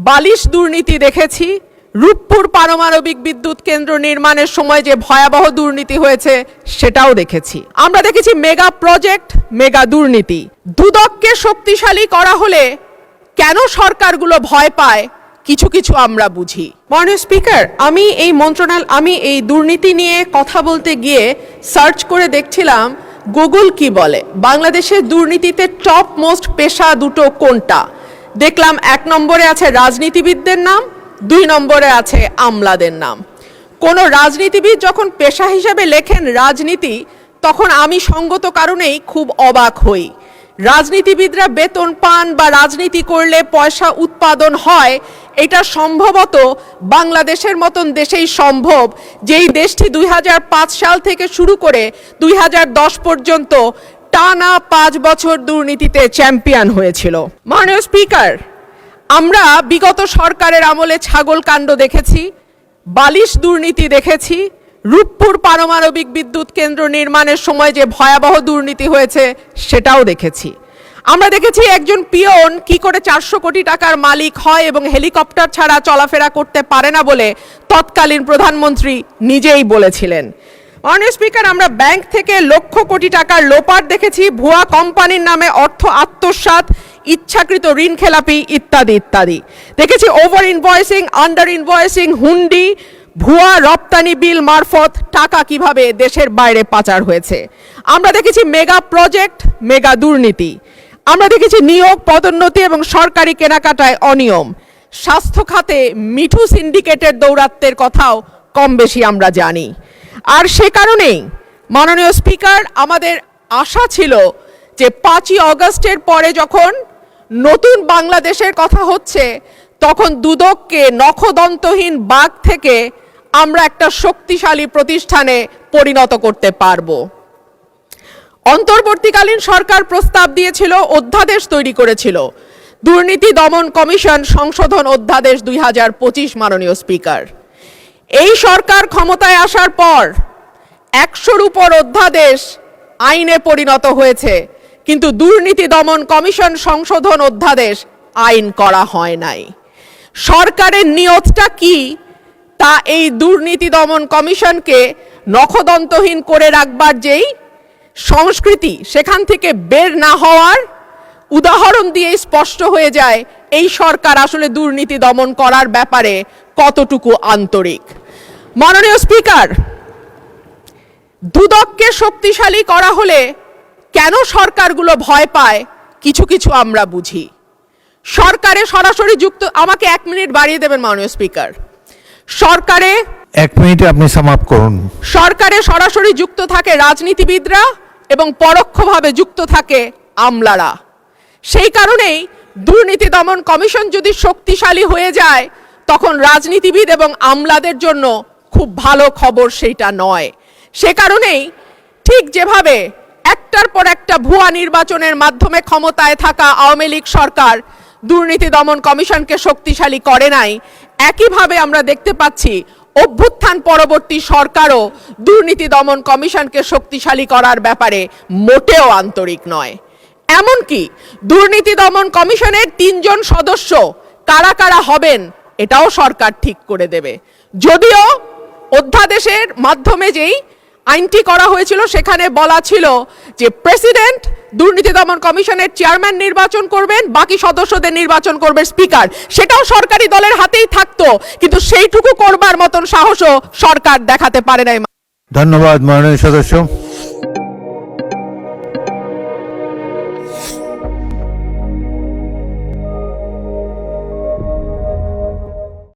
বালিশ দুর্নীতি দেখেছি, রূপপুর পারমাণবিক বিদ্যুৎ কেন্দ্র নির্মাণের সময় যে ভয়াবহ দুর্নীতি হয়েছে সেটাও দেখেছি। আমরা দেখেছি মেগা প্রজেক্ট, মেগা দুর্নীতি। দুদককে শক্তিশালী করা হলে কেন সরকারগুলো ভয় পায় কিছু কিছু আমরা বুঝি। মাননীয় স্পিকার, আমি এই দুর্নীতি নিয়ে কথা বলতে গিয়ে সার্চ করে দেখছিলাম গুগল কি বলে, বাংলাদেশের দুর্নীতিতে টপ মোস্ট পেশা দুটো কোনটা। দেখলাম 1 নম্বরে আছে রাজনীতিবিদদের নাম, 2 নম্বরে আছে আমলাদের নাম। কোন রাজনীতিবিদ যখন পেশা হিসেবে লেখেন রাজনীতি, তখন আমি সঙ্গত কারণেই খুব অবাক হই। রাজনীতিবিদরা বেতন পান বা রাজনীতি করলে পয়সা উৎপাদন হয়, এটা সম্ভবত বাংলাদেশের মতন দেশেই সম্ভব, যেই দেশটি 2005 সাল থেকে শুরু করে 2010 পর্যন্ত টানা 5 বছর দুর্নীতিতে চ্যাম্পিয়ন হয়েছিল। মাননীয় স্পিকার, আমরা বিগত সরকারের আমলে ছাগল কাণ্ড দেখেছি, বালিশ দুর্নীতি দেখেছি, রূপপুর পারমাণবিক বিদ্যুৎ কেন্দ্র নির্মাণের সময় যে ভয়াবহ দুর্নীতি হয়েছে সেটাও দেখেছি। আমরা দেখেছি একজন পিয়ন কি করে 400 কোটি টাকার মালিক হয় এবং হেলিকপ্টার ছাড়া চলাফেরা করতে পারে না বলে তৎকালীন প্রধানমন্ত্রী নিজেই বলেছিলেন। মাননীয় স্পিকার, আমরা ব্যাংক থেকে লক্ষ কোটি টাকার লোপাট দেখেছি, ভুয়া কোম্পানির নামে অর্থ আত্মসাৎ, ইচ্ছাকৃত ঋণ খেলাপি ইত্যাদি ইত্যাদি দেখেছি। ওভার ইনভয়েসিং, আন্ডার ইনভয়েসিং, হুন্ডি, ভুয়া রপ্তানি বিল মারফত টাকা কিভাবে দেশের বাইরে পাচার হয়েছে। আমরা দেখেছি মেগা প্রজেক্ট, মেগা দুর্নীতি। আমরা দেখেছি নিয়োগ, পদোন্নতি এবং সরকারি কেনাকাটায় অনিয়ম। স্বাস্থ্য খাতে মিঠু সিন্ডিকেটের দৌরাত্ম্যের কথাও কম বেশি আমরা জানি। আর সে কারণেই মাননীয় স্পিকার, আমাদের আশা ছিল যে 5ই অগস্টের পরে যখন নতুন বাংলাদেশের কথা হচ্ছে, তখন দুদককে নখদন্তহীন বাঘ থেকে আমরা একটা শক্তিশালী প্রতিষ্ঠানে পরিণত করতে পারবো। অন্তর্বর্তীকালীন সরকার প্রস্তাব দিয়েছিল, অধ্যাদেশ তৈরি করেছিল, দুর্নীতি দমন কমিশন সংশোধন অধ্যাদেশ 2025। মাননীয় স্পিকার, এই সরকার ক্ষমতায় আসার পর 100-র উপর অধ্যাদেশ আইনে পরিণত হয়েছে, কিন্তু দুর্নীতি দমন কমিশন সংশোধন অধ্যাদেশ আইন করা হয় নাই। সরকারের নিয়তটা কি তা এই দুর্নীতি দমন কমিশনকে নখদন্তহীন করে রাখবার যেই সংস্কৃতি, সেখান থেকে বের না হওয়ার উদাহরণ দিয়ে স্পষ্ট হয়ে যায় এই সরকার আসলে দুর্নীতি দমন করার ব্যাপারে কতটুকু আন্তরিক। মাননীয় স্পিকার, দুদককে শক্তিশালী করা হলে কেন সরকারগুলো ভয় পায় কিছু কিছু আমরা বুঝি। সরকারে সরাসরি যুক্ত, আমাকে 1 মিনিট বাড়িয়ে দেবেন মাননীয় স্পিকার। সরকারে 1 মিনিটে আপনি সামাপ করুন। সরকারে সরাসরি যুক্ত থাকে রাজনীতিবিদরা এবং পরোক্ষভাবে যুক্ত থাকে আমলারা। সেই কারণেই দুর্নীতি দমন কমিশন যদি শক্তিশালী হয়ে যায়, তখন রাজনীতিবিদ এবং আমলাদের জন্য খুব ভালো খবর সেইটা নয়। সে কারণেই ঠিক যেভাবে একটার পর একটা ভুয়া নির্বাচনের মাধ্যমে ক্ষমতায় থাকা আওয়ামী লীগ সরকার দুর্নীতি দমন কমিশনকে শক্তিশালী করে নাই, একইভাবে আমরা দেখতে পাচ্ছি অভ্যুত্থান পরবর্তী সরকারও দুর্নীতি দমন কমিশনকে শক্তিশালী করার ব্যাপারে মোটেও আন্তরিক নয়। এমনকি দুর্নীতি দমন কমিশনের 3 জন সদস্য কারা কারা হবেন এটাও সরকার ঠিক করে দেবে। যদিও অধ্যাদেশের মাধ্যমে যেই আইনটি করা হয়েছিল সেখানে বলা ছিল যে প্রেসিডেন্ট দুর্নীতি দমন কমিশনের চেয়ারম্যান নির্বাচন করবেন, বাকি সদস্যদের নির্বাচন করবে স্পিকার। সেটাও সরকারি দলের হাতেই থাকতো, কিন্তু সেইটুকু করবার মতন সাহসও সরকার দেখাতে পারে নাই। ধন্যবাদ মাননীয় সদস্য।